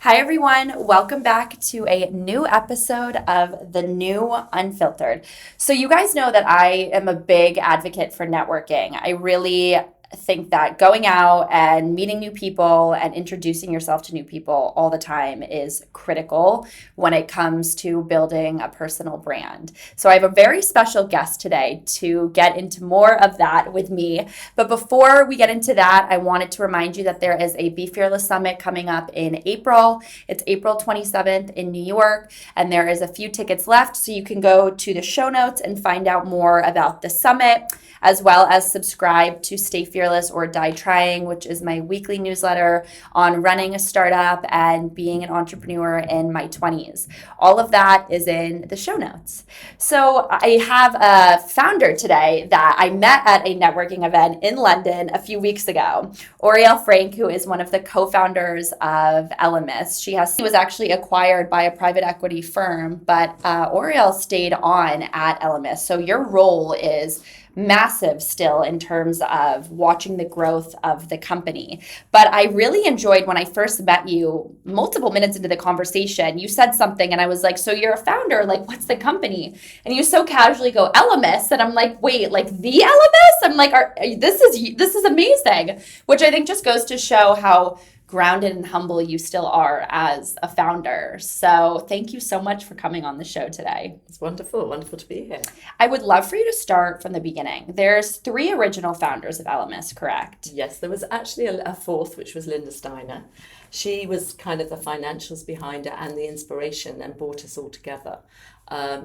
Hi, everyone. Welcome back to a new episode of The New Unfiltered. So, you guys know that I am a big advocate for networking. I really think that going out and meeting new people and introducing yourself to new people all the time is critical when it comes to building a personal brand. So, I have a very special guest today to get into more of that with me. But before we get into that, I wanted to remind you that there is a Be Fearless Summit coming up in April. It's April 27th in New York, and there is a few tickets left. So you can go to the show notes and find out more about the summit, as well as subscribe to Stay Fearless or Die Trying, which is my weekly newsletter on running a startup and being an entrepreneur in my 20s. All of that is in the show notes. So I have a founder today that I met at a networking event in London a few weeks ago, Oriele Frank, who is one of the co-founders of Elemis. She was actually acquired by a private equity firm, but Oriele stayed on at Elemis. So your role is massive still in terms of watching the growth of the company. But I really enjoyed when I first met you, multiple minutes into the conversation, you said something and I was like, so you're a founder, like what's the company? And you so casually go, Elemis. And I'm like, wait, like the Elemis? I'm like, this is amazing, which I think just goes to show how grounded and humble you still are as a founder. So thank you so much for coming on the show today. It's wonderful to be here. I would love for you to start from the beginning. There's 3 original founders of Elemis, correct? Yes, there was actually a fourth, which was Linda Steiner. She was kind of the financials behind it and the inspiration and brought us all together.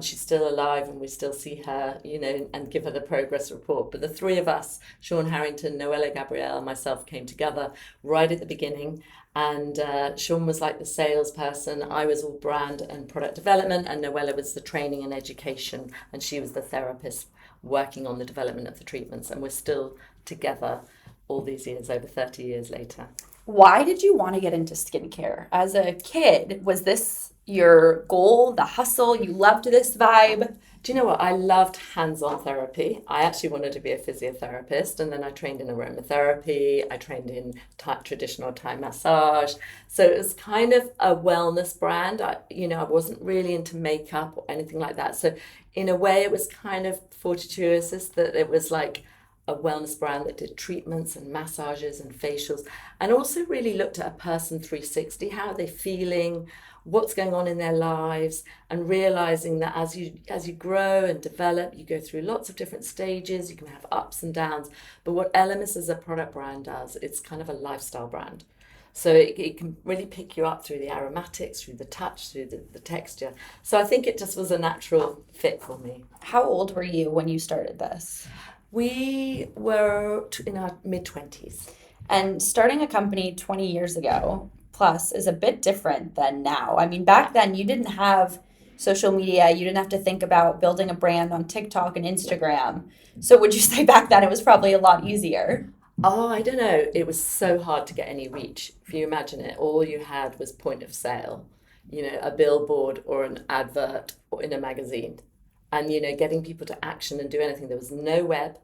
She's still alive and we still see her, and give her the progress report. But the 3 of us, Sean Harrington, Noella Gabrielle, and myself, came together right at the beginning. And Sean was like the salesperson. I was all brand and product development, and Noella was the training and education. And she was the therapist working on the development of the treatments. And we're still together all these years, over 30 years later. Why did you want to get into skincare? As a kid, was this your goal, the hustle? You loved this vibe? Do you know what? I loved hands-on therapy. I actually wanted to be a physiotherapist, and then I trained in aromatherapy. I trained in traditional Thai massage. So it was kind of a wellness brand. I wasn't really into makeup or anything like that. So in a way, it was kind of fortuitous that it was like a wellness brand that did treatments and massages and facials, and also really looked at a person 360. How are they feeling? What's going on in their lives, and realizing that as you grow and develop, you go through lots of different stages. You can have ups and downs. But what Elemis as a product brand does, it's kind of a lifestyle brand. So it can really pick you up through the aromatics, through the touch, through the texture. So I think it just was a natural fit for me. How old were you when you started this? We were in our mid-20s. And starting a company 20 years ago plus is a bit different than now. I mean, back then you didn't have social media. You didn't have to think about building a brand on TikTok and Instagram. So would you say back then it was probably a lot easier? Oh, I don't know. It was so hard to get any reach. If you imagine it, all you had was point of sale, a billboard or an advert or in a magazine. And, getting people to action and do anything. There was no web.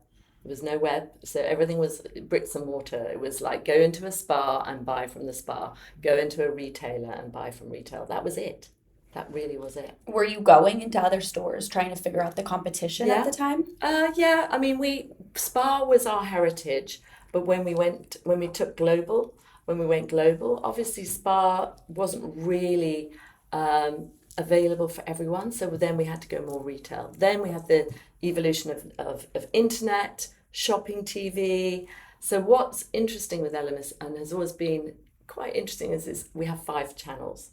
So everything was bricks and mortar. It was like go into a spa and buy from the spa. Go into a retailer and buy from retail. That was it. That really was it. Were you going into other stores trying to figure out the competition at the time? Yeah. I mean, spa was our heritage. But when we went global, obviously spa wasn't really available for everyone. So then we had to go more retail. Then we had the evolution of internet, shopping TV. So what's interesting with Elemis, and has always been quite interesting, is we have 5 channels.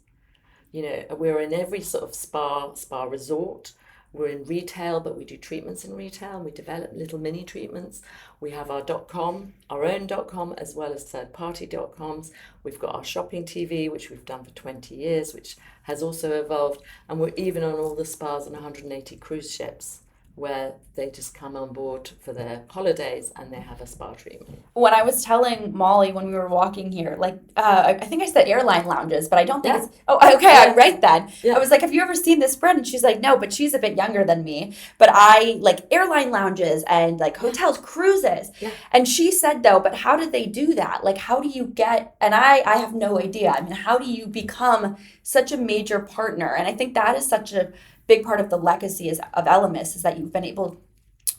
We're in every sort of spa resort. We're in retail, but we do treatments in retail. We develop little mini treatments. We have our .com, our own .com, as well as third-party .coms. We've got our shopping TV, which we've done for 20 years, which has also evolved. And we're even on all the spas on 180 cruise ships where they just come on board for their holidays and they have a spa treatment. When I was telling Molly when we were walking here, like, I think I said airline lounges, but I don't think it's, oh, okay, Yeah. I'm right then. Yeah. I was like, have you ever seen this brand? And she's like, no, but she's a bit younger than me. But I like airline lounges and like hotels, cruises. Yeah. And she said, though, but how did they do that? Like, how do you get, and I have no idea. I mean, how do you become such a major partner? And I think that is such a big part of the legacy of Elemis, is that you've been able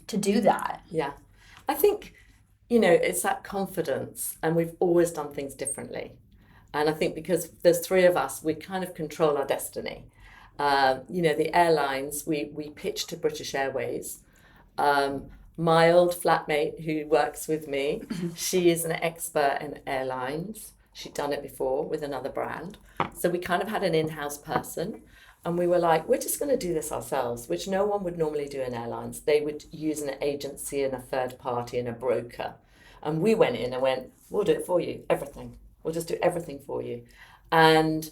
to do that. Yeah. I think, it's that confidence, and we've always done things differently. And I think because there's three of us, we kind of control our destiny. The airlines, we pitched to British Airways. My old flatmate who works with me, she is an expert in airlines. She'd done it before with another brand. So we kind of had an in-house person. And we were like, we're just going to do this ourselves, which no one would normally do in airlines. They would use an agency and a third party and a broker. And we went in and went, we'll do it for you, everything. We'll just do everything for you. And,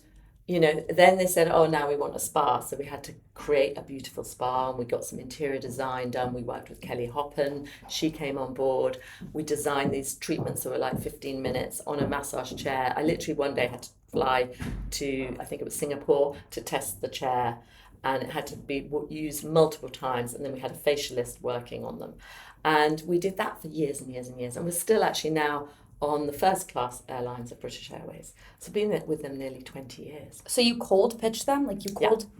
then they said, oh, now we want a spa. So we had to create a beautiful spa, and we got some interior design done. We worked with Kelly Hoppen. She came on board. We designed these treatments that were like 15 minutes on a massage chair. I literally one day had to fly to, I think it was Singapore, to test the chair, and it had to be used multiple times, and then we had a facialist working on them, and we did that for years and years and years, and we're still actually now on the first class airlines of British Airways, so been with them nearly 20 years. So you cold pitched them, like you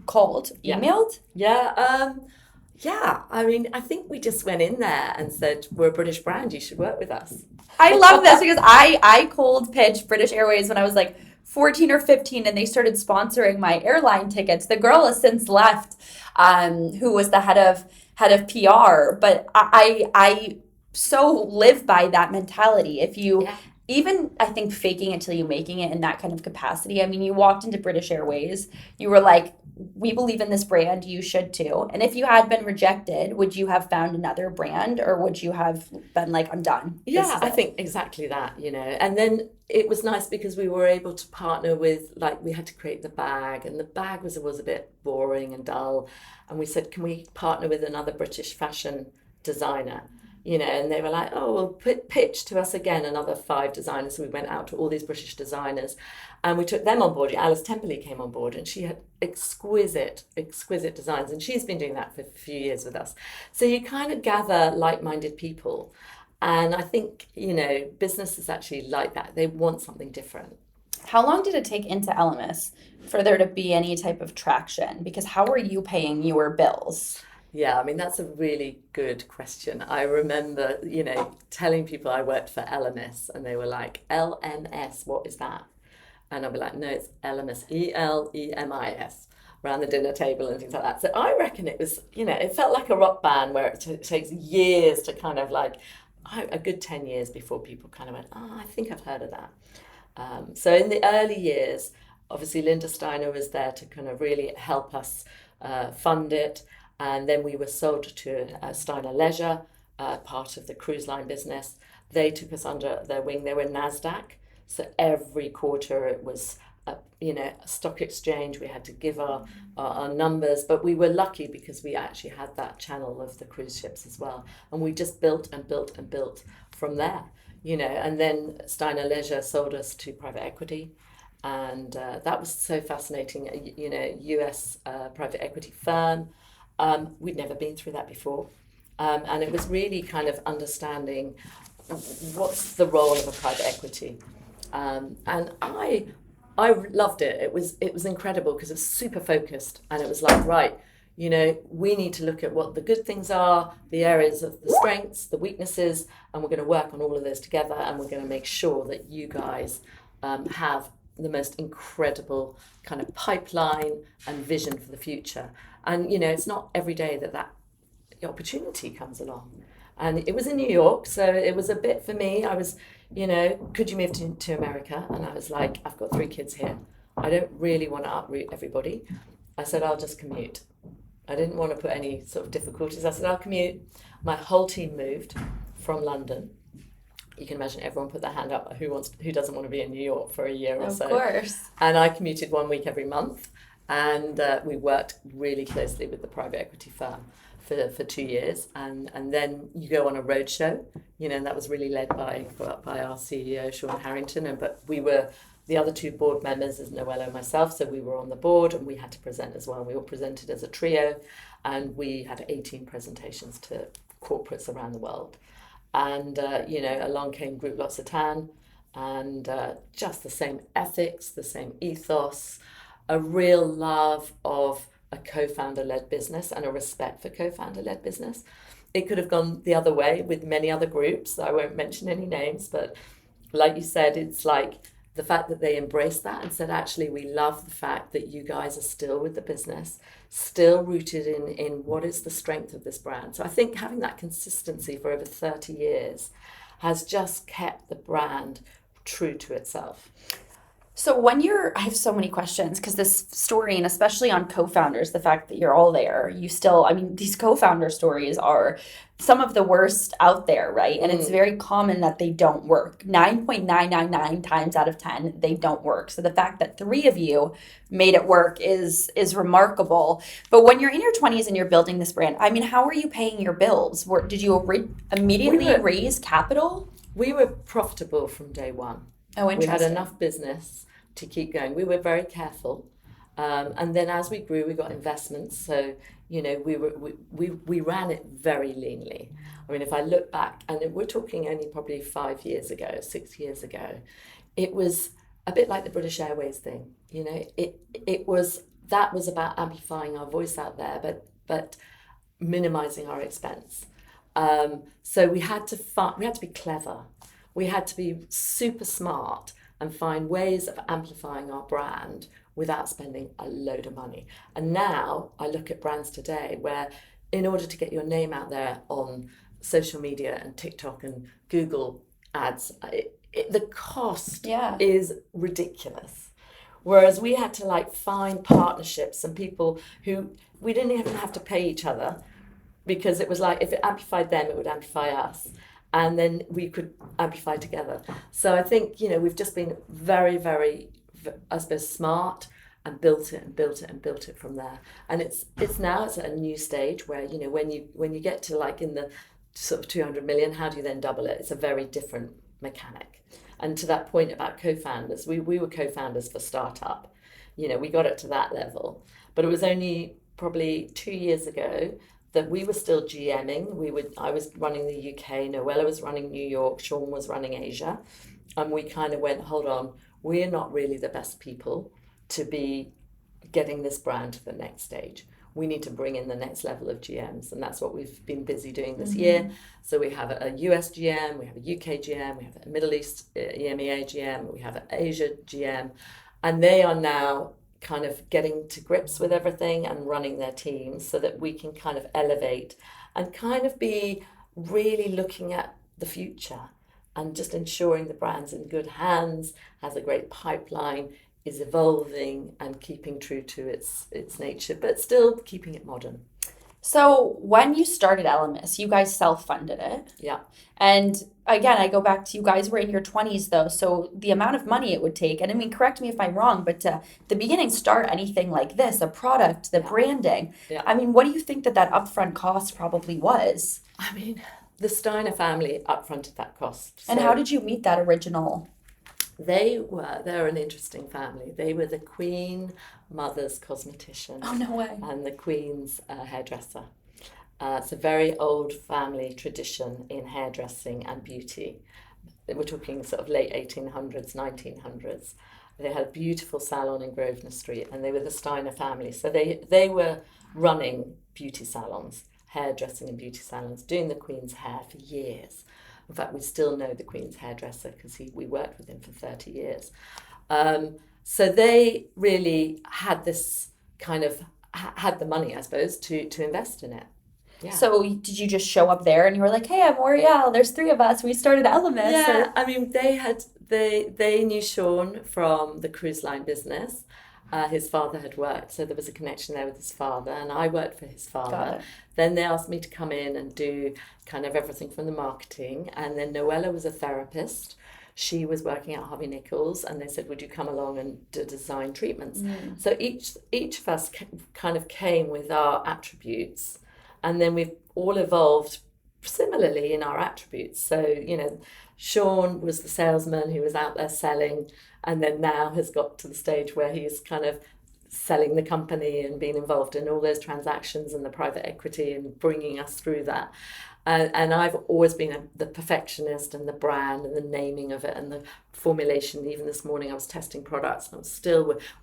called Yeah. emailed? Yeah, I mean, I think we just went in there and said, we're a British brand, you should work with us. I love this because I cold pitched British Airways when I was like 14 or 15, and they started sponsoring my airline tickets. The girl has since left, who was the head of PR. But I so live by that mentality. If you even, I think, faking it till you making it in that kind of capacity. I mean, you walked into British Airways, you were like, we believe in this brand, you should too. And if you had been rejected, would you have found another brand, or would you have been like, I'm done? Yeah, I think exactly that, And then it was nice because we were able to partner with, like, we had to create the bag, and the bag was a bit boring and dull. And we said, can we partner with another British fashion designer? And they were like, oh, well, pitch to us again, another 5 designers. So we went out to all these British designers, and we took them on board. Alice Temperley came on board, and she had exquisite designs, and she's been doing that for a few years with us. So you kind of gather like-minded people, and I think, business is actually like that. They want something different. How long did it take into Elemis for there to be any type of traction? Because how are you paying your bills? Yeah, I mean, that's a really good question. I remember, telling people I worked for Elemis, and they were like, LMS, what is that? And I'd be like, no, it's Elemis, ELEMIS, around the dinner table and things like that. So I reckon it was, it felt like a rock band where it takes years to kind of like, a good 10 years before people kind of went, I think I've heard of that. So in the early years, obviously Linda Steiner was there to kind of really help us fund it. And then we were sold to Steiner Leisure, part of the cruise line business. They took us under their wing. They were NASDAQ. So every quarter it was, a stock exchange. We had to give our numbers. But we were lucky because we actually had that channel of the cruise ships as well. And we just built and built and built from there. And then Steiner Leisure sold us to private equity. And that was so fascinating, US private equity firm. We'd never been through that before. And it was really kind of understanding what's the role of a private equity. And I loved it. It was incredible because it was super focused, and it was like, right, we need to look at what the good things are, the areas of the strengths, the weaknesses, and we're going to work on all of those together, and we're going to make sure that you guys have the most incredible kind of pipeline and vision for the future. And, it's not every day that opportunity comes along. And it was in New York, so it was a bit for me. I was, could you move to America? And I was like, I've got 3 kids here. I don't really want to uproot everybody. I said, I'll just commute. I didn't want to put any sort of difficulties. I said, I'll commute. My whole team moved from London. You can imagine everyone put their hand up. Who doesn't want to be in New York for a year or so? Of course. And I commuted 1 week every month. And we worked really closely with the private equity firm for 2 years, and then you go on a roadshow, and that was really led by our CEO Sean Harrington, but the other two board members is Noella and myself, so we were on the board and we had to present as well. We all presented as a trio, and we had 18 presentations to corporates around the world. And along came Group L'Occitane, and just the same ethics, the same ethos, a real love of a co-founder-led business and a respect for co-founder-led business. It could have gone the other way with many other groups. I won't mention any names, but like you said, it's like the fact that they embraced that and said, actually, we love the fact that you guys are still with the business, still rooted in what is the strength of this brand. So I think having that consistency for over 30 years has just kept the brand true to itself. So I have so many questions because this story, and especially on co-founders, the fact that you're all there, these co-founder stories are some of the worst out there, right? And it's very common that they don't work. 9.999 times out of 10, they don't work. So the fact that 3 of you made it work is remarkable. But when you're in your 20s and you're building this brand, how are you paying your bills? Did you immediately raise capital? We were profitable from day one. Oh, interesting. We had enough business to keep going. We were very careful, and then as we grew, we got investments. So we ran it very leanly. If I look back, and we're talking only probably 5 years ago, 6 years ago, it was a bit like the British Airways thing. That was about amplifying our voice out there, but minimizing our expense. So we had to be clever. We had to be super smart and find ways of amplifying our brand without spending a load of money. And now I look at brands today where, in order to get your name out there on social media and TikTok and Google ads, the cost is ridiculous. Whereas we had to find partnerships and people who we didn't even have to pay each other, because it was like, if it amplified them, it would amplify us. And then we could amplify together. So I think, we've just been very, very, I suppose, smart, and built it from there. And it's at a new stage where, when you get to in the sort of 200 million, how do you then double it? It's a very different mechanic. And to that point about co-founders, we were co-founders for startup. We got it to that level. But it was only probably 2 years ago that we were still GMing. I was running the UK, Noella was running New York, Sean was running Asia. And we kind of went, hold on, we're not really the best people to be getting this brand to the next stage. We need to bring in the next level of GMs. And that's what we've been busy doing this year. So we have a US GM, we have a UK GM, we have a Middle East EMEA GM, we have an Asia GM. And they are now kind of getting to grips with everything and running their teams so that we can kind of elevate and kind of be really looking at the future and just ensuring the brand's in good hands, has a great pipeline, is evolving and keeping true to its nature, but still keeping it modern. So when you started Elemis, you guys self-funded it. Yeah. And again, I go back to, you guys were in your 20s though, so the amount of money it would take, and correct me if I'm wrong, but to the beginning start anything like this, a product, the branding, what do you think that upfront cost probably was? The Steiner family upfronted that cost. And how did you meet that original? They're an interesting family. They were the Queen Mother's cosmetician. Oh, no way. And the Queen's hairdresser. It's a very old family tradition in hairdressing and beauty. We're talking sort of late 1800s, 1900s. They had a beautiful salon in Grosvenor Street, and they were the Steiner family. So they were running beauty salons, hairdressing and beauty salons, doing the Queen's hair for years. In fact, we still know the Queen's hairdresser because we worked with him for 30 years. So they really had this kind of, had the money, I suppose, to invest in it. Yeah. So did you just show up there and you were like, hey, I'm Oriele, there's 3 of us, we started Elemis? Yeah, they knew Sean from the cruise line business. His father had worked, so there was a connection there with his father, and I worked for his father. Then they asked me to come in and do kind of everything from the marketing, and then Noella was a therapist. She was working at Harvey Nichols, and they said, would you come along and design treatments? So each of us kind of came with our attributes, And then we've all evolved similarly in our attributes. So, Sean was the salesman who was out there selling, and then now has got to the stage where he's kind of selling the company and being involved in all those transactions and the private equity and bringing us through that. And I've always been the perfectionist and the brand and the naming of it and the formulation. Even this morning I was testing products and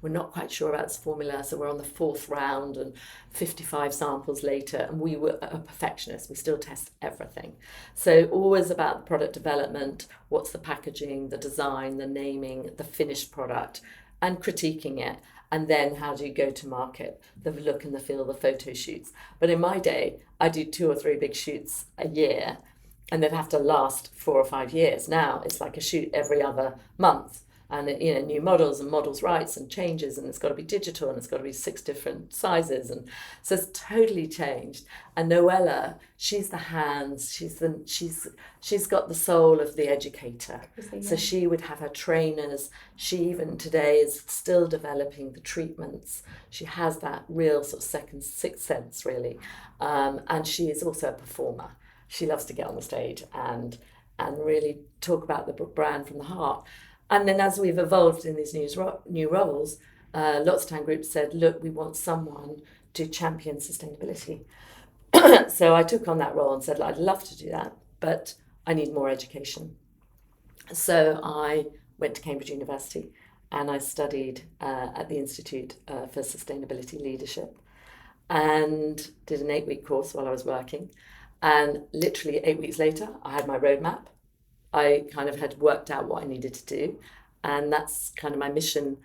we're not quite sure about this formula. So we're on the 4th round and 55 samples later, and we were a perfectionist. We still test everything. So always about the product development, what's the packaging, the design, the naming, the finished product, and critiquing it. And then how do you go to market, the look and the feel, the photo shoots. But in my day, I do 2 or 3 big shoots a year, and they'd have to last 4 or 5 years. Now it's like a shoot every other month, and new models and models rights and changes, and it's got to be digital, and it's got to be 6 different sizes, and so it's totally changed. And Noella, she's the hands, she's got the soul of the educator. So she would have her trainers. She even today is still developing the treatments. She has that real sort of sixth sense, really, and she is also a performer. She loves to get on the stage and really talk about the brand from the heart. And then as we've evolved in these new roles, lots of time groups said, look, we want someone to champion sustainability. So I took on that role and said, I'd love to do that, but I need more education. So I went to Cambridge University and I studied at the Institute for Sustainability Leadership and did an 8-week course while I was working. And literally 8 weeks later, I had my roadmap. I kind of had worked out what I needed to do. And that's kind of my mission,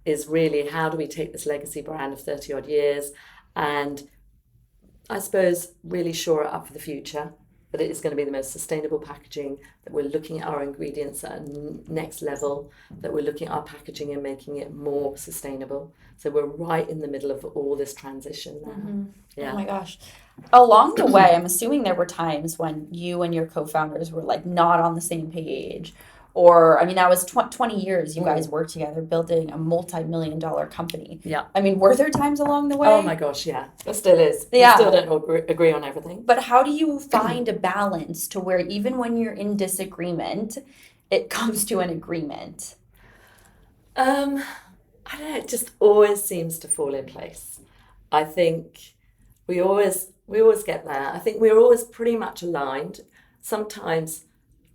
is really how do we take this legacy brand of 30 odd years and I suppose really shore it up for the future, that it is going to be the most sustainable packaging, that we're looking at our ingredients at a next level, that we're looking at our packaging and making it more sustainable. So we're right in the middle of all this transition now. Mm-hmm. Yeah. Oh my gosh. Along the way, I'm assuming there were times when you and your co-founders were like not on the same page. Or, I mean, that was 20 years you guys worked together building a multi-million-dollar company. Yeah. I mean, were there times along the way? Oh my gosh, yeah. There still is. Yeah. We still don't agree on everything. But how do you find a balance to where even when you're in disagreement, it comes to an agreement? I don't know, it just always seems to fall in place. I think we always get there. I think we're always pretty much aligned. Sometimes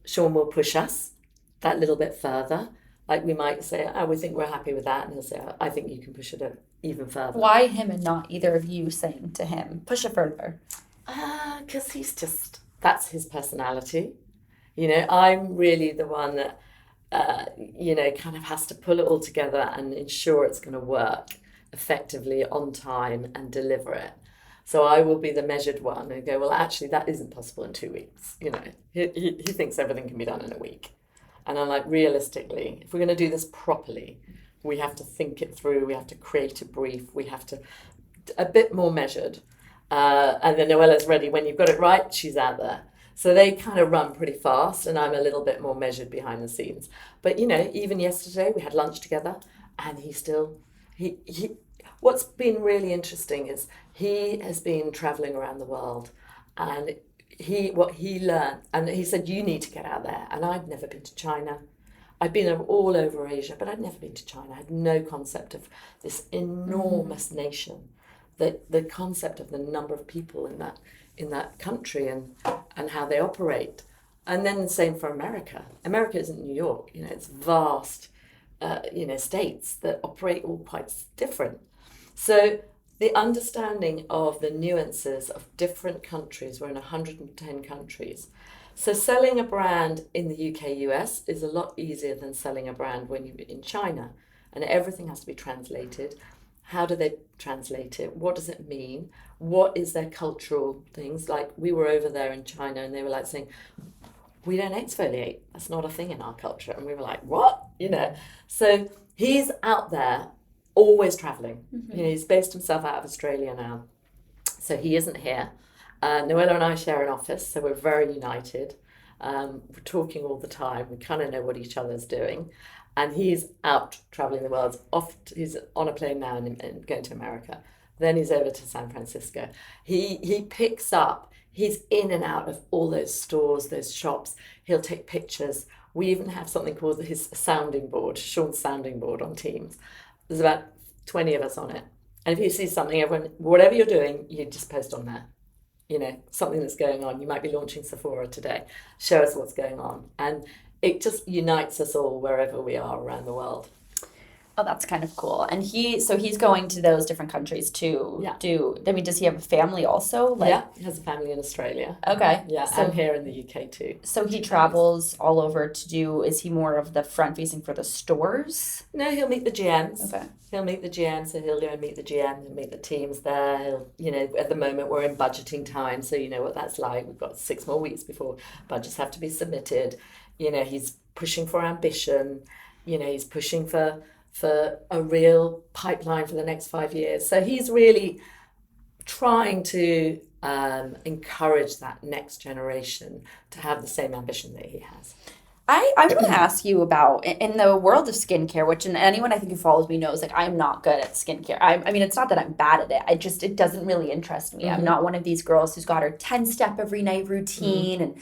Sean will push us that little bit further. Like we might say, we think we're happy with that. And he'll say, I think you can push it even further. Why him and not either of you saying to him, push it further? Because that's his personality. I'm really the one that, kind of has to pull it all together and ensure it's going to work effectively on time and deliver it. So I will be the measured one and go, well, actually, that isn't possible in 2 weeks. He thinks everything can be done in a week. And I'm like, realistically, if we're going to do this properly, we have to think it through. We have to create a brief. We have to a bit more measured. And then Noella's ready. When you've got it right, she's out there. So they kind of run pretty fast, and I'm a little bit more measured behind the scenes. But, even yesterday we had lunch together, and he what's been really interesting is he has been traveling around the world, and what he learned, and he said, you need to get out there. And I'd never been to China. I'd been all over Asia, but I'd never been to China. I had no concept of this enormous nation, the concept of the number of people in that country and how they operate. And then the same for America. America isn't New York, it's vast, states that operate all quite different. So the understanding of the nuances of different countries, we're in 110 countries. So selling a brand in the UK, US is a lot easier than selling a brand when you're in China, and everything has to be translated. How do they translate it? What does it mean? What is their cultural things? Like we were over there in China and they were like saying, we don't exfoliate. That's not a thing in our culture. And we were like, what? So he's out there always traveling. Mm-hmm. He's based himself out of Australia now. So he isn't here. Noella and I share an office, so we're very united. We're talking all the time. We kind of know what each other's doing. And he's out traveling the world. He's on a plane now and going to America. Then he's over to San Francisco. He picks up, he's in and out of all those stores, those shops. He'll take pictures. We even have something called his sounding board, Sean's sounding board on Teams. There's about 20 of us on it. And if you see something, everyone, whatever you're doing, you just post on there. Something that's going on. You might be launching Sephora today. Show us what's going on. And it just unites us all wherever we are around the world. Oh, that's kind of cool. And he's going to those different countries to does he have a family also? Yeah, he has a family in Australia. Okay. Yeah, so, and here in the UK too. So he travels all over is he more of the front facing for the stores? No, he'll meet the GMs. Okay. He'll meet the GM, so he'll go and meet the GM and meet the teams there. At the moment we're in budgeting time, so you know what that's like. We've got 6 more weeks before budgets have to be submitted. He's pushing for ambition. He's pushing for a real pipeline for the next 5 years. So he's really trying to encourage that next generation to have the same ambition that he has. I want to ask you about, in the world of skincare, which anyone I think who follows me knows, like, I'm not good at skincare. I mean, it's not that I'm bad at it. It doesn't really interest me. I'm not one of these girls who's got her 10-step every night routine and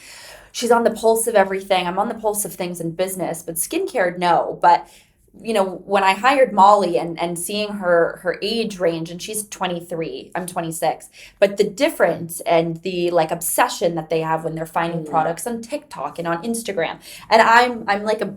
she's on the pulse of everything. I'm on the pulse of things in business, but skincare, no. But when I hired Molly and seeing her age range, and she's 23, I'm 26, but the difference and the obsession that they have when they're finding products on TikTok and on Instagram, and I'm like a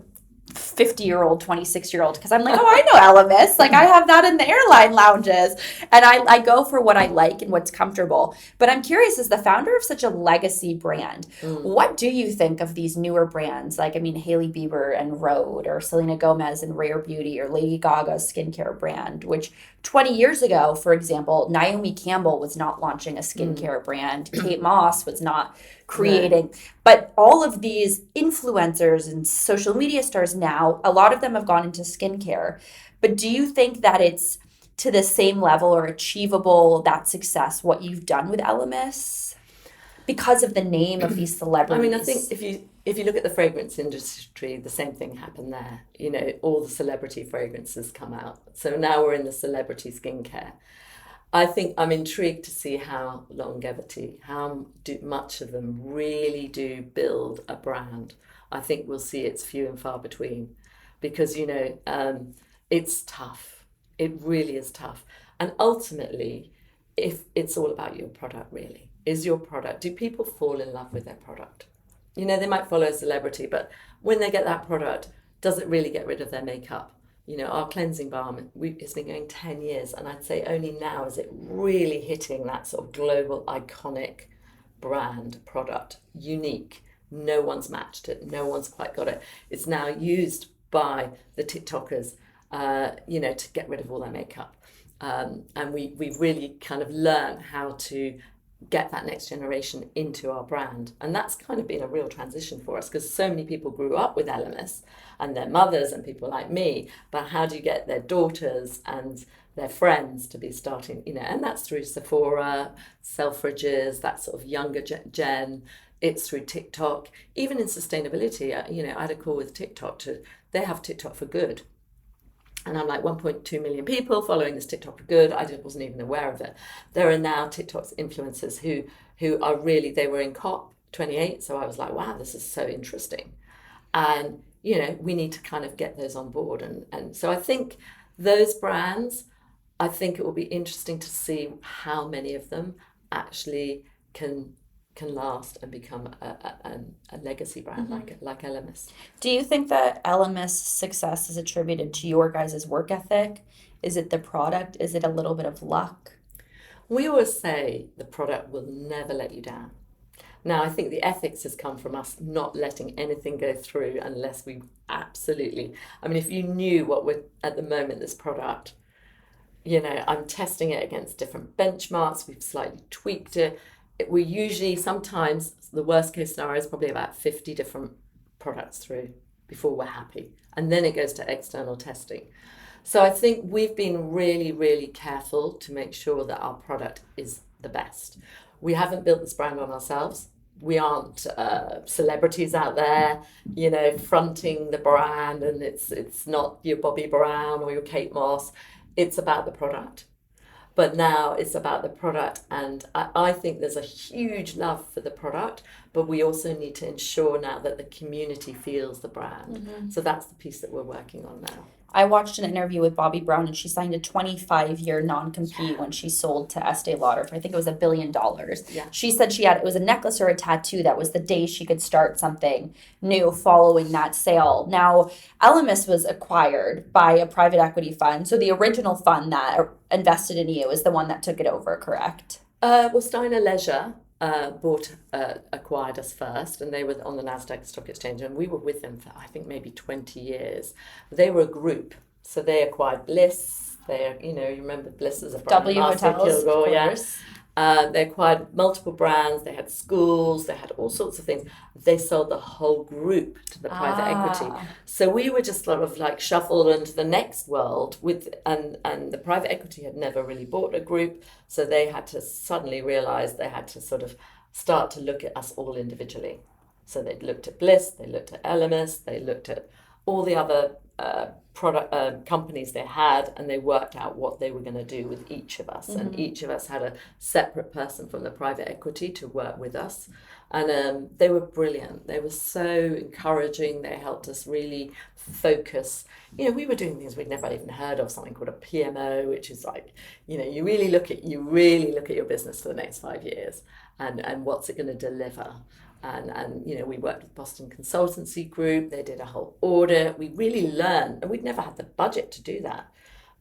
50-year-old, 26-year-old, because I'm like, oh, I know Elemis. Like, I have that in the airline lounges. And I go for what I like and what's comfortable. But I'm curious, as the founder of such a legacy brand, what do you think of these newer brands? Like, I mean, Hailey Bieber and Rhode, or Selena Gomez and Rare Beauty, or Lady Gaga's skincare brand, which 20 years ago, for example, Naomi Campbell was not launching a skincare brand. Kate Moss was not creating. Right. But all of these influencers and social media stars now, a lot of them have gone into skincare. But do you think that it's to the same level or achievable, that success, what you've done with Elemis? Because of the name of these celebrities. I mean, I think if you look at the fragrance industry, the same thing happened there. All the celebrity fragrances come out. So now we're in the celebrity skincare. I think I'm intrigued to see how much of them really do build a brand. I think we'll see it's few and far between, because it's tough. It really is tough. And ultimately, if it's all about your product, really, do people fall in love with their product? They might follow a celebrity, but when they get that product, does it really get rid of their makeup? Our cleansing balm, it's been going 10 years, and I'd say only now is it really hitting that sort of global iconic brand product, unique. No one's matched it. No one's quite got it. It's now used by the TikTokers, to get rid of all their makeup. And we've really kind of learned how to get that next generation into our brand. And that's kind of been a real transition for us, because so many people grew up with Elemis and their mothers and people like me, but how do you get their daughters and their friends to be starting, and that's through Sephora, Selfridges, that sort of younger gen. It's through TikTok. Even in sustainability, I had a call with TikTok they have TikTok for good. And I'm like, 1.2 million people following this TikTok for good. I wasn't even aware of it. There are now TikTok's influencers who are really, they were in COP28. So I was like, wow, this is so interesting. And, we need to kind of get those on board. And so I think those brands, I think it will be interesting to see how many of them actually can last and become a legacy brand like Elemis. Do you think that Elemis' success is attributed to your guys' work ethic? Is it the product? Is it a little bit of luck? We always say the product will never let you down. Now, I think the ethics has come from us not letting anything go through unless we absolutely... I mean, if you knew what we're, at the moment, this product, I'm testing it against different benchmarks. We've slightly tweaked it. We usually, sometimes, the worst case scenario is probably about 50 different products through before we're happy. And then it goes to external testing. So I think we've been really, really careful to make sure that our product is the best. We haven't built this brand on ourselves. We aren't celebrities out there, fronting the brand, and it's not your Bobbi Brown or your Kate Moss. It's about the product. But now it's about the product, and I think there's a huge love for the product, but we also need to ensure now that the community feels the brand. So that's the piece that we're working on now. I watched an interview with Bobbi Brown, and she signed a 25-year non-compete when she sold to Estee Lauder for, I think it was $1 billion. Yeah. She said it was a necklace or a tattoo that was the day she could start something new following that sale. Now, Elemis was acquired by a private equity fund, so the original fund that invested in you is the one that took it over, correct? Well, Steiner Leisure acquired us first, and they were on the Nasdaq Stock Exchange, and we were with them for I think maybe 20 years. They were a group, so they acquired Bliss. You remember Bliss as a brand, W Master Hotels, Kilgore, of yeah. course. They acquired multiple brands. They had schools. They had all sorts of things. They sold the whole group to the private equity. So we were just sort of like shuffled into the next world and the private equity had never really bought a group. So they had to suddenly realize they had to sort of start to look at us all individually. So they looked at Bliss. They looked at Elemis. They looked at all the other product companies they had, and they worked out what they were going to do with each of us. And each of us had a separate person from the private equity to work with us, and they were brilliant. They were so encouraging. They helped us really focus. We were doing things we'd never even heard of, something called a PMO, which is like, you really look at your business for the next 5 years and what's it going to deliver. And we worked with Boston Consultancy Group. They did a whole audit. We really learned, and we'd never had the budget to do that.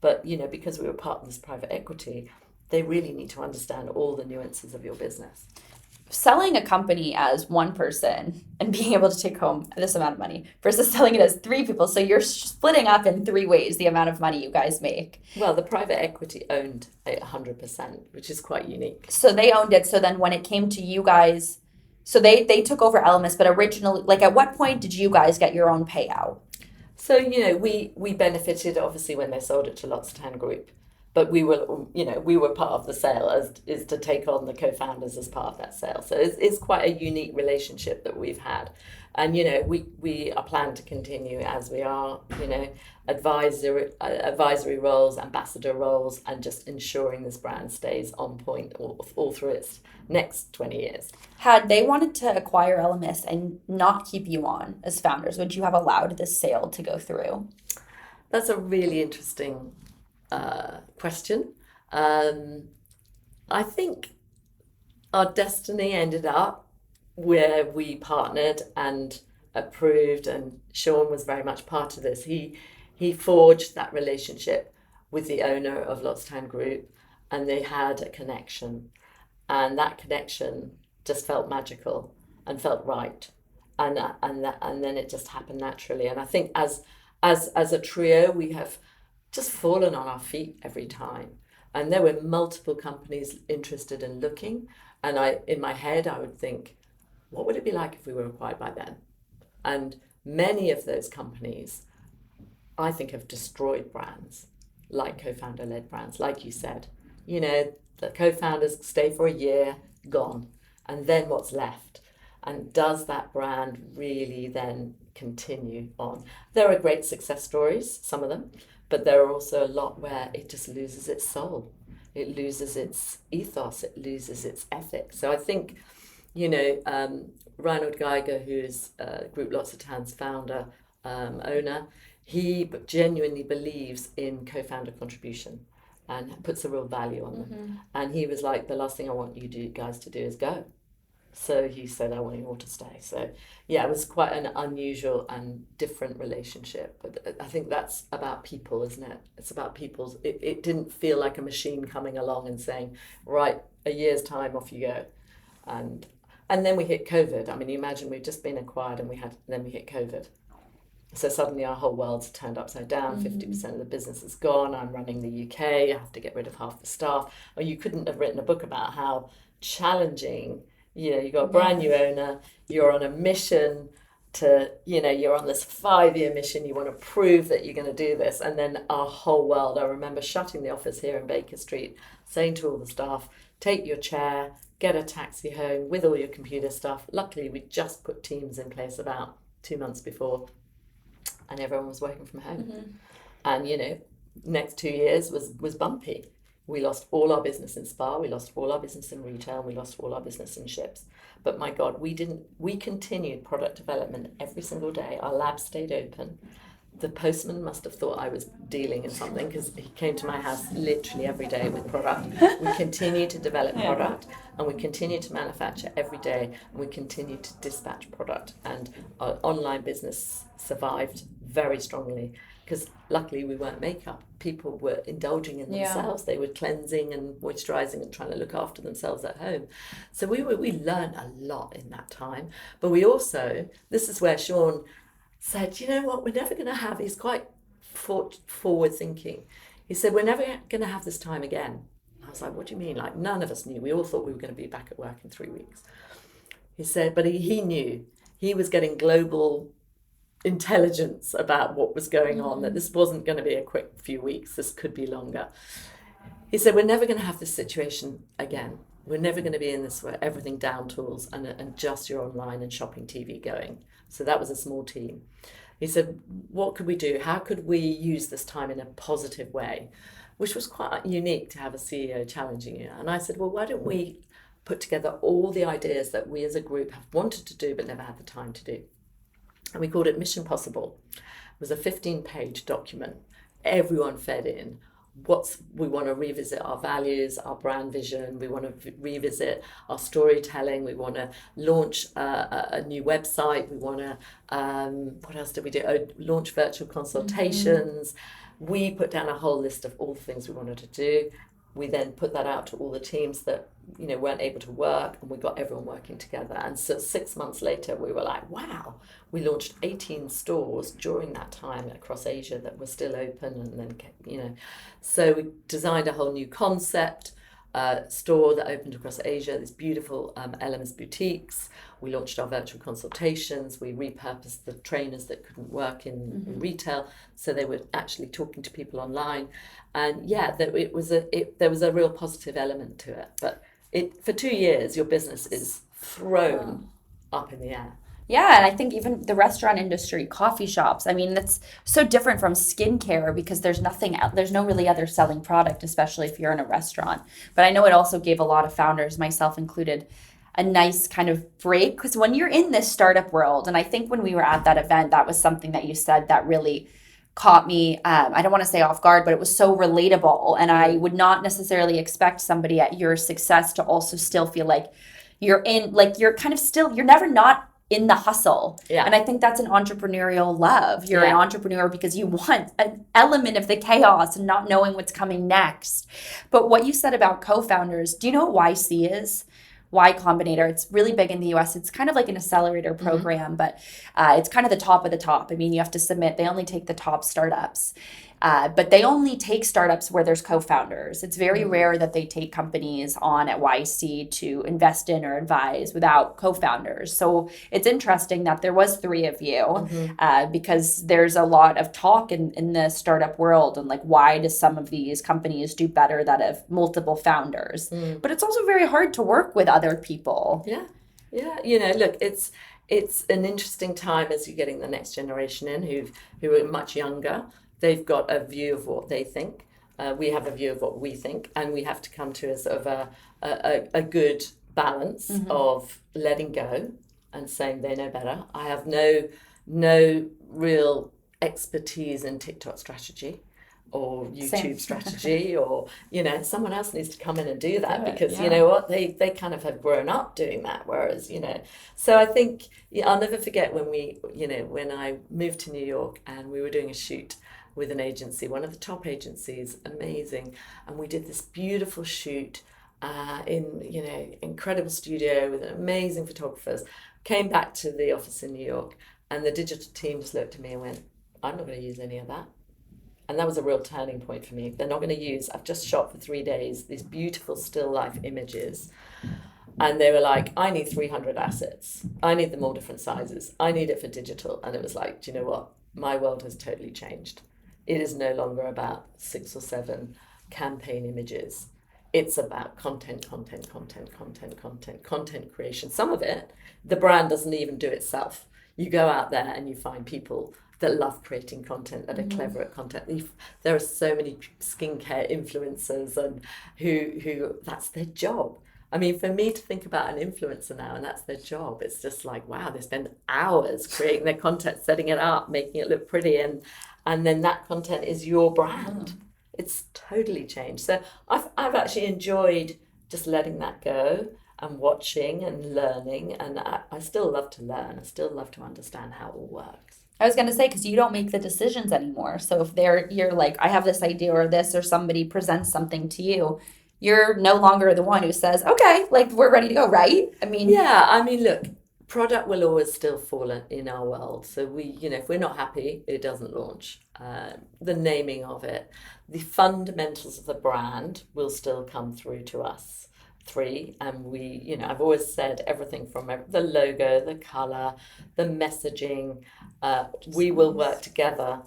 But, because we were part of this private equity, they really need to understand all the nuances of your business. Selling a company as one person and being able to take home this amount of money versus selling it as 3 people. So you're splitting up in 3 ways the amount of money you guys make. Well, the private equity owned it 100%, which is quite unique. So they owned it. So then when it came to you guys, so they took over Elemis, but originally, like, at what point did you guys get your own payout? So, we benefited obviously when they sold it to L'Occitane Group, but we were part of the sale is to take on the co-founders as part of that sale. So it's quite a unique relationship that we've had. And, we are planned to continue as we are, advisory roles, ambassador roles, and just ensuring this brand stays on point all through its next 20 years. Had they wanted to acquire Elemis and not keep you on as founders, would you have allowed this sale to go through? That's a really interesting question. I think our destiny ended up where we partnered and approved, and Sean was very much part of this. He forged that relationship with the owner of L'Occitane Group, and they had a connection, and that connection just felt magical and felt right, and then it just happened naturally. And I think as a trio, we have just fallen on our feet every time. And there were multiple companies interested in looking, and in my head I would think, what would it be like if we were acquired by them? And many of those companies, I think, have destroyed brands, like co-founder-led brands, like you said. The co-founders stay for a year, gone, and then what's left? And does that brand really then continue on? There are great success stories, some of them, but there are also a lot where it just loses its soul. It loses its ethos, it loses its ethics. So I think, Reinhold Geiger, who's Groupe L'Occitane's founder, owner, he genuinely believes in co-founder contribution and puts a real value on them. And he was like, the last thing I want you guys to do is go. So he said, I want you all to stay. So yeah, it was quite an unusual and different relationship. But I think that's about people, isn't it? It's about people's, it didn't feel like a machine coming along and saying, right, a year's time, off you go. And then we hit COVID. I mean, you imagine we've just been acquired and then we hit COVID. So suddenly our whole world's turned upside down. 50% of the business is gone. I'm running the UK. I have to get rid of half the staff. Or you couldn't have written a book about how challenging, you got a brand new owner, you're on a mission to, you're on this 5-year mission. You want to prove that you're going to do this. And then our whole world, I remember shutting the office here in Baker Street, saying to all the staff, take your chair, get a taxi home with all your computer stuff. Luckily, we just put Teams in place about 2 months before, and everyone was working from home. And, next 2 years was bumpy. We lost all our business in spa, we lost all our business in retail, and we lost all our business in ships. But my God, we continued product development every single day. Our lab stayed open. The postman must have thought I was dealing in something because he came to my house literally every day with product. We continued to develop product and we continued to manufacture every day and we continued to dispatch product. And our online business survived very strongly because luckily we weren't makeup. People were indulging in themselves. They were cleansing and moisturizing and trying to look after themselves at home. So we learned a lot in that time. But we also, this is where Sean said, you know what, we're never going to have, he's quite forward thinking. He said, we're never going to have this time again. I was like, what do you mean? Like, none of us knew. We all thought we were going to be back at work in 3 weeks. He said, but he knew. He was getting global intelligence about what was going on, that this wasn't going to be a quick few weeks. This could be longer. He said, we're never going to have this situation again. We're never going to be in this where everything down tools and just your online and shopping TV going. So that was a small team. He said, what could we do? How could we use this time in a positive way? Which was quite unique to have a CEO challenging you. And I said, well, why don't we put together all the ideas that we as a group have wanted to do but never had the time to do? And we called it Mission Possible. It was a 15-page document. Everyone fed in. We want to revisit our values, our brand vision. We want to revisit our storytelling. We want to launch a new website. We want to, what else did we do? Launch virtual consultations. We put down a whole list of all the things we wanted to do. We then put that out to all the teams that, weren't able to work, and we got everyone working together. And so 6 months later, we were like, wow, we launched 18 stores during that time across Asia that were still open. And then, so we designed a whole new concept, store that opened across Asia, these beautiful Elemis boutiques. We launched our virtual consultations. We repurposed the trainers that couldn't work in retail, so they were actually talking to people online. And there was a real positive element to it. But for 2 years, your business is thrown up in the air. Yeah, and I think even the restaurant industry, coffee shops, I mean, that's so different from skincare because there's no really other selling product, especially if you're in a restaurant. But I know it also gave a lot of founders, myself included, a nice kind of break because when you're in this startup world, and I think when we were at that event, that was something that you said that really caught me, I don't want to say off guard, but it was so relatable. And I would not necessarily expect somebody at your success to also still feel like you're never not in the hustle. Yeah. And I think that's an entrepreneurial love. You're an entrepreneur because you want an element of the chaos and not knowing what's coming next. But what you said about co-founders, do you know what YC is? Y Combinator. It's really big in the US. It's kind of like an accelerator program, but it's kind of the top of the top. I mean, you have to submit. They only take the top startups. But they only take startups where there's co-founders. It's very rare that they take companies on at YC to invest in or advise without co-founders. So it's interesting that there was 3 of you because there's a lot of talk in the startup world and like why do some of these companies do better that have multiple founders? But it's also very hard to work with other people. Yeah. Look, it's an interesting time as you're getting the next generation in who are much younger. They've got a view of what they think. We have a view of what we think, and we have to come to a sort of a good balance of letting go and saying they know better. I have no real expertise in TikTok strategy or YouTube strategy, or someone else needs to come in and do that because you know what, they kind of have grown up doing that, whereas so I think I'll never forget when I moved to New York and we were doing a shoot with an agency, one of the top agencies, amazing, and we did this beautiful shoot in incredible studio with amazing photographers. Came back to the office in New York and the digital team just looked at me and went, I'm not going to use any of that. And that was a real turning point for me. They're not going to use, I've just shot for 3 days, these beautiful still life images. And they were like, I need 300 assets. I need them all different sizes. I need it for digital. And it was like, do you know what? My world has totally changed. It is no longer about 6 or 7 campaign images. It's about content creation. Some of it, the brand doesn't even do itself. You go out there and you find people that love creating content, that are clever at content. There are so many skincare influencers and who that's their job. I mean, for me to think about an influencer now and that's their job, it's just like, wow, they spend hours creating their content, setting it up, making it look pretty, and then that content is your brand. It's totally changed. So I've actually enjoyed just letting that go and watching and learning, and I still love to learn. I still love to understand how it all works. I was gonna say, because you don't make the decisions anymore. So if you're like, I have this idea or this, or somebody presents something to you, you're no longer the one who says, okay, like we're ready to go, right? I mean, Yeah, I mean, look, product will always still fall in our world. So if we're not happy, it doesn't launch. The naming of it, the fundamentals of the brand will still come through to us three. And I've always said everything from the logo, the color, the messaging, we will work together.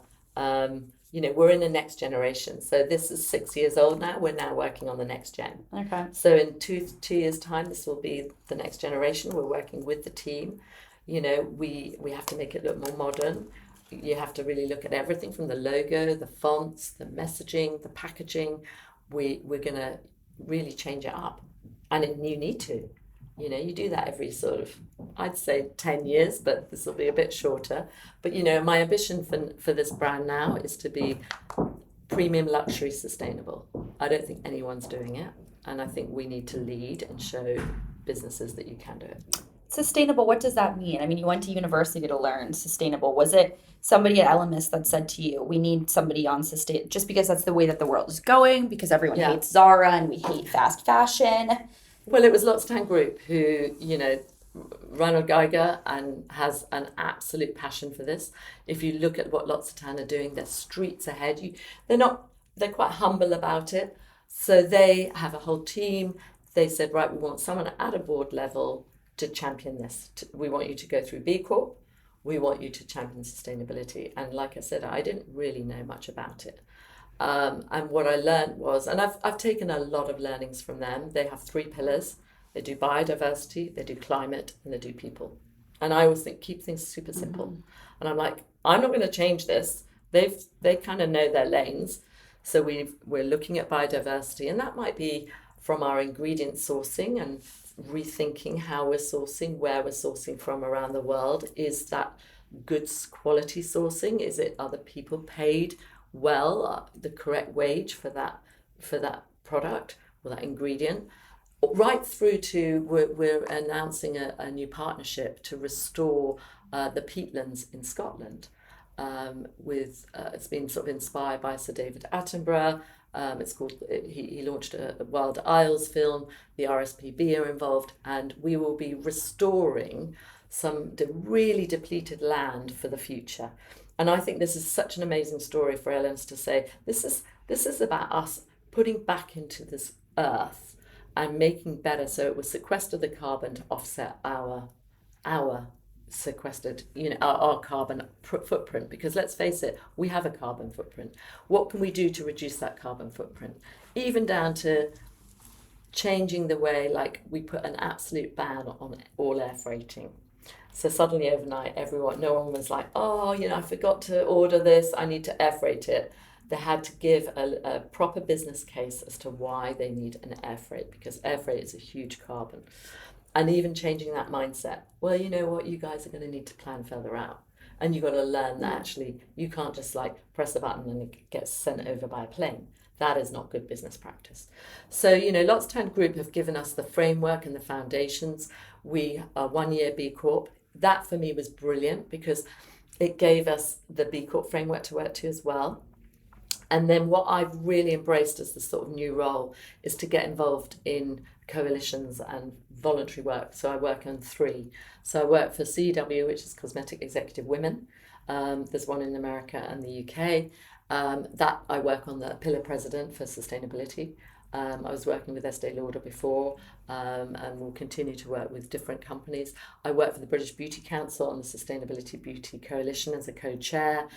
We're in the next generation. So this is 6 years old now. We're now working on the next gen. Okay. So in two years' time, this will be the next generation. We're working with the team. We have to make it look more modern. You have to really look at everything from the logo, the fonts, the messaging, the packaging. We're going to really change it up. And you need to. You do that every sort of, I'd say 10 years, but this will be a bit shorter. But, my ambition for this brand now is to be premium luxury sustainable. I don't think anyone's doing it. And I think we need to lead and show businesses that you can do it. Sustainable, what does that mean? I mean, you went to university to learn sustainable. Was it somebody at Elemis that said to you, we need somebody on sustain, just because that's the way that the world is going, because everyone hates Zara and we hate fast fashion? Well, it was L'Occitane Group who, Ronald Geiger and has an absolute passion for this. If you look at what L'Occitane are doing, they're streets ahead. They're quite humble about it. So they have a whole team. They said, right, we want someone at a board level to champion this. We want you to go through B Corp. We want you to champion sustainability. And like I said, I didn't really know much about it. And what I learned was, and I've taken a lot of learnings from them. They have 3 pillars. They do biodiversity, they do climate, and they do people. And I always think, keep things super simple. And I'm like, I'm not going to change this. They kind of know their lanes. So we're looking at biodiversity, and that might be from our ingredient sourcing and rethinking how we're sourcing, where we're sourcing from around the world. Is that goods quality sourcing? Is it other people paid well, the correct wage for that product or that ingredient? Right through to we're announcing a new partnership to restore the peatlands in Scotland. It's been sort of inspired by Sir David Attenborough. It's called. He launched a Wild Isles film. The RSPB are involved, and we will be restoring some really depleted land for the future. And I think this is such an amazing story for Elemis to say, this is about us putting back into this earth and making better, so it will sequester the carbon to offset our sequestered, our carbon footprint. Because let's face it, we have a carbon footprint. What can we do to reduce that carbon footprint? Even down to changing the way, like we put an absolute ban on all air freighting. So suddenly overnight, no one was like, I forgot to order this, I need to air freight it. They had to give a proper business case as to why they need an air freight, because air freight is a huge carbon. And even changing that mindset. Well, you know what, you guys are going to need to plan further out. And you've got to learn that actually you can't just like press a button and it gets sent over by a plane. That is not good business practice. So, L'Occitane Group have given us the framework and the foundations. We are 1 year B Corp. That for me was brilliant because it gave us the B Corp framework to work to as well. And then what I've really embraced as the sort of new role is to get involved in coalitions and voluntary work. So I work on 3. So I work for CEW, which is Cosmetic Executive Women. There's one in America and the UK. That I work on the pillar president for sustainability. I was working with Estee Lauder before, and will continue to work with different companies. I work for the British Beauty Council on the Sustainability Beauty Coalition as a co-chair.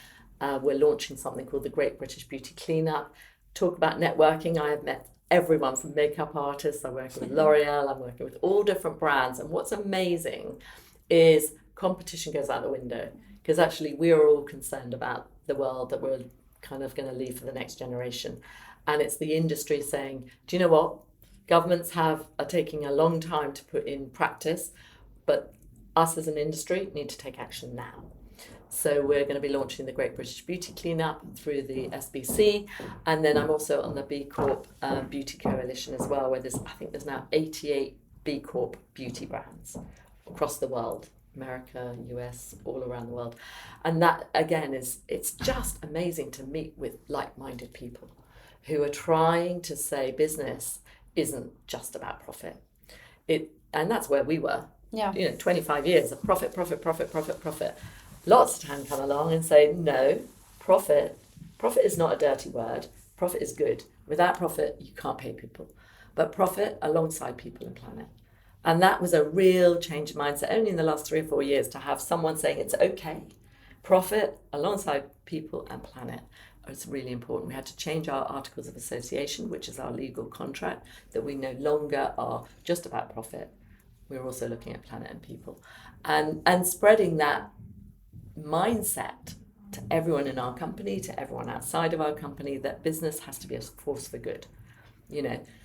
We're launching something called the Great British Beauty Cleanup. Talk about networking. I have met everyone from makeup artists. I'm working with L'Oreal. I'm working with all different brands. And what's amazing is competition goes out the window. because actually we are all concerned about the world that we're kind of going to leave for the next generation. And it's the industry saying, do you know what? Governments are taking a long time to put in practice, but us as an industry need to take action now. So we're going to be launching the Great British Beauty Cleanup through the SBC, and then I'm also on the B Corp Beauty Coalition as well, where I think there's now 88 B Corp beauty brands across the world, America, US, all around the world. And that again it's just amazing to meet with like-minded people who are trying to say business isn't just about profit. And that's where we were. Yeah. 25 years of profit. Lots of time come along and say, no, profit is not a dirty word. Profit is good. Without profit, you can't pay people. But profit alongside people and planet. And that was a real change of mindset only in the last 3 or 4 years, to have someone saying it's okay. Profit alongside people and planet. It's really important. We had to change our Articles of Association, which is our legal contract, that we no longer are just about profit. We're also looking at planet and people. And spreading that mindset to everyone in our company, to everyone outside of our company, that business has to be a force for good.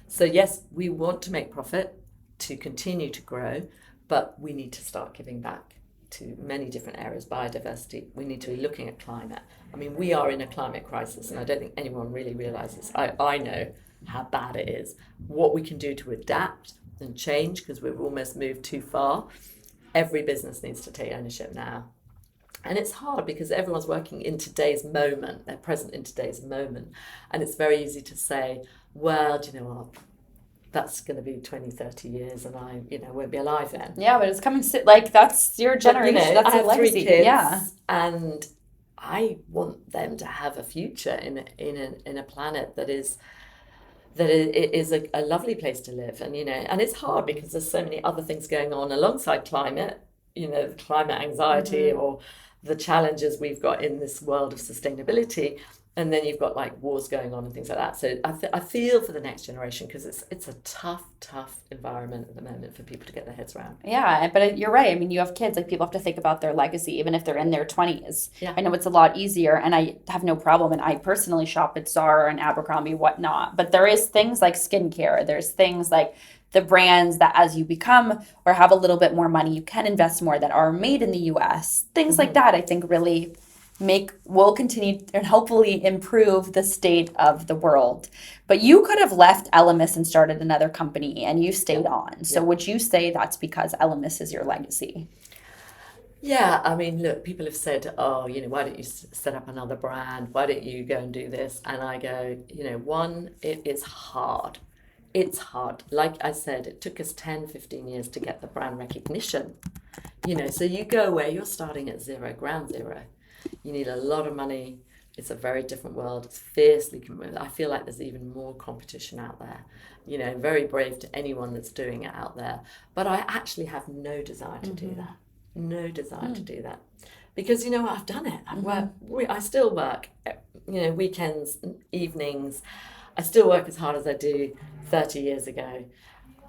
So yes, we want to make profit to continue to grow, but we need to start giving back to many different areas. Biodiversity, we need to be looking at climate. I mean, we are in a climate crisis, and I don't think anyone really realizes. I know how bad it is. What we can do to adapt and change, because we've almost moved too far. Every business needs to take ownership now. And it's hard because everyone's working in today's moment. They're present in today's moment. And it's very easy to say, well, do you know what? That's going to be 20, 30 years and I, won't be alive then. Yeah, but it's coming, like, that's your generation. That's I have your legacy. 3 kids. Yeah. And I want them to have a future in a planet that is a lovely place to live. And, and it's hard because there's so many other things going on alongside climate, climate anxiety or the challenges we've got in this world of sustainability. And then you've got like wars going on and things like that. So I feel for the next generation, because it's a tough environment at the moment for people to get their heads around. Yeah, but you're right. I mean, you have kids, like people have to think about their legacy, even if they're in their 20s. Yeah. I know it's a lot easier, and I have no problem. And I personally shop at Zara and Abercrombie, whatnot. But there is things like skincare. There's things like the brands that as you become or have a little bit more money, you can invest more, that are made in the US. Things like that, I think, really will continue and hopefully improve the state of the world. But you could have left Elemis and started another company, and you stayed on. So would you say that's because Elemis is your legacy? Yeah, I mean, look, people have said, oh, why don't you set up another brand? Why don't you go and do this? And I go, one, it is hard. It's hard. Like I said, it took us 10, 15 years to get the brand recognition. So you go where you're starting at zero, ground zero. You need a lot of money. It's a very different world. It's fiercely competitive. I feel like there's even more competition out there. Very brave to anyone that's doing it out there. But I actually have no desire to do that. No desire to do that. Because I've done it. I still work, weekends, evenings. I still work as hard as I do 30 years ago,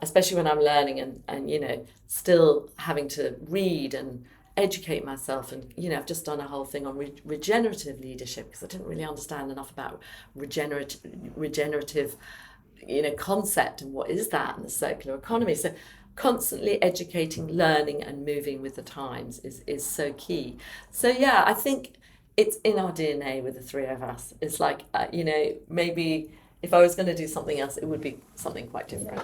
especially when I'm learning and still having to read and educate myself. And I've just done a whole thing on regenerative leadership, because I didn't really understand enough about regenerative concept and what is that, and the circular economy. So constantly educating, learning and moving with the times is so key. So yeah, I think it's in our DNA with the three of us. It's like maybe if I was going to do something else, it would be something quite different.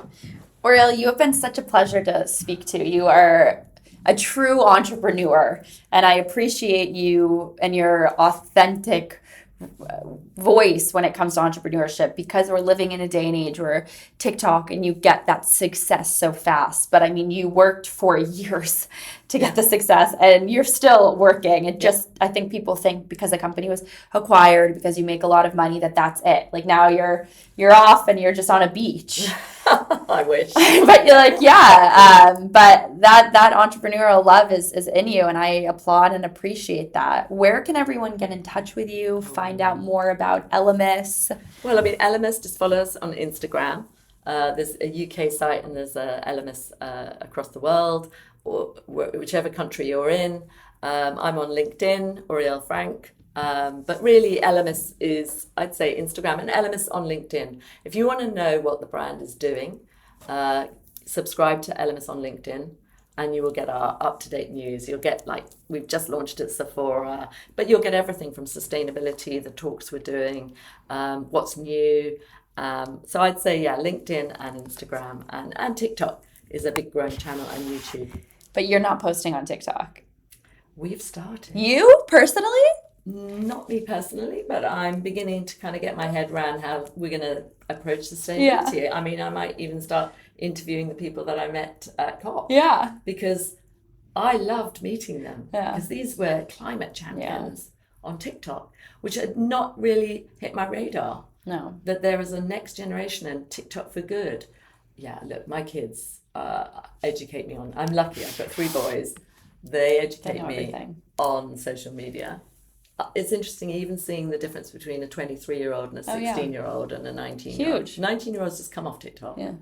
Oriele, you have been such a pleasure to speak to. You are a true entrepreneur, and I appreciate you and your authentic voice when it comes to entrepreneurship, because we're living in a day and age where TikTok and you get that success so fast. But I mean, you worked for years to get the success, and you're still working. It just, I think people think because a company was acquired, because you make a lot of money, that's it. Like now you're off and you're just on a beach. I wish. But you're like, yeah. But that entrepreneurial love is in you, and I applaud and appreciate that. Where can everyone get in touch with you, find out more about Elemis? Well, I mean, Elemis, just follow us on Instagram. There's a UK site and there's a Elemis across the world, or whichever country you're in. I'm on LinkedIn, Oriele Frank. But really, Elemis is, I'd say, Instagram and Elemis on LinkedIn. If you want to know what the brand is doing, subscribe to Elemis on LinkedIn and you will get our up-to-date news. You'll get, like, we've just launched at Sephora, but you'll get everything from sustainability, the talks we're doing, what's new. So I'd say, yeah, LinkedIn and Instagram and TikTok is a big growing channel, and YouTube. But you're not posting on TikTok. We've started. You personally? Not me personally, but I'm beginning to kind of get my head around how we're going to approach sustainability. Yeah. I mean, I might even start interviewing the people that I met at COP. Yeah. Because I loved meeting them. Yeah. Because these were climate champions on TikTok, which had not really hit my radar. No. That there is a next generation and TikTok for good. Yeah, look, my kids educate me on. I'm lucky. I've got 3 boys. They educate me everything on social media. It's interesting even seeing the difference between a 23-year-old and a 16-year-old and a 19-year-old. Huge. 19-year-old's just come off TikTok. Yeah.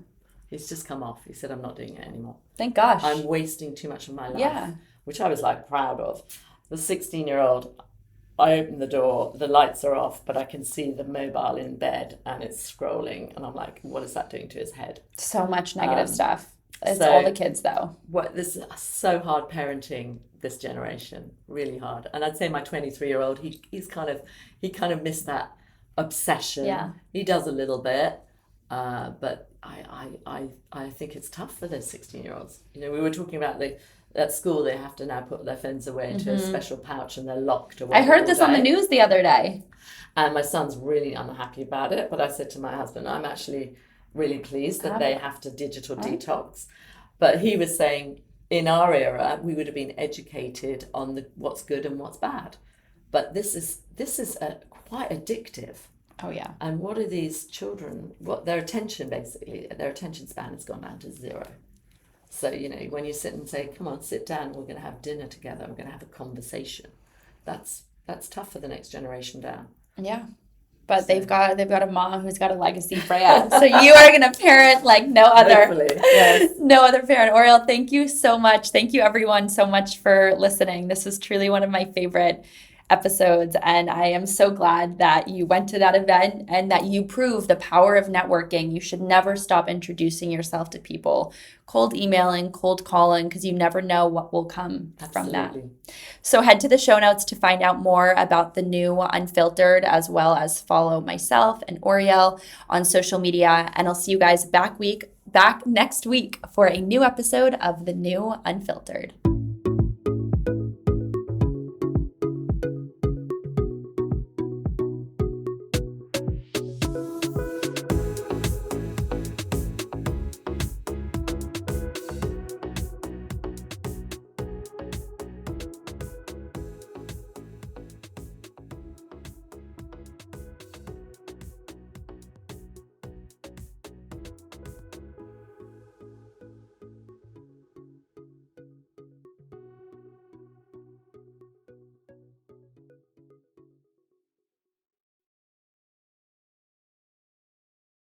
He's just come off. He said, I'm not doing it anymore. Thank gosh. I'm wasting too much of my life, which I was like proud of. The 16-year-old, I open the door, the lights are off, but I can see the mobile in bed and it's scrolling. And I'm like, what is that doing to his head? So much negative stuff. It's all the kids, though. This is so hard parenting this generation, really hard. And I'd say my 23-year-old, he kind of missed that obsession. Yeah. He does a little bit, but I think it's tough for those 16-year-olds. You know, we were talking about at school they have to now put their phones away into a special pouch and they're locked away. I heard this on the news the other day. And my son's really unhappy about it. But I said to my husband, I'm actually really pleased that they have to digital detox. But he was saying, in our era, we would have been educated on what's good and what's bad. But this is quite addictive. Oh, yeah. And what are these children, their attention span has gone down to 0. So, you know, when you sit and say, come on, sit down, we're going to have dinner together, we're going to have a conversation. That's tough for the next generation down. Yeah. But they've got a mom who's got a legacy, Freya. So you are going to parent like no other. Hopefully, yes. No other parent. Oriele, thank you so much. Thank you, everyone, so much for listening. This was truly one of my favorite episodes, and I am so glad that you went to that event and that you proved the power of networking. You should never stop introducing yourself to people, cold emailing, cold calling, because you never know what will come from that. So head to the show notes to find out more about the new Unfiltered, as well as follow myself and Oriele on social media, and I'll see you guys back next week for a new episode of the new Unfiltered.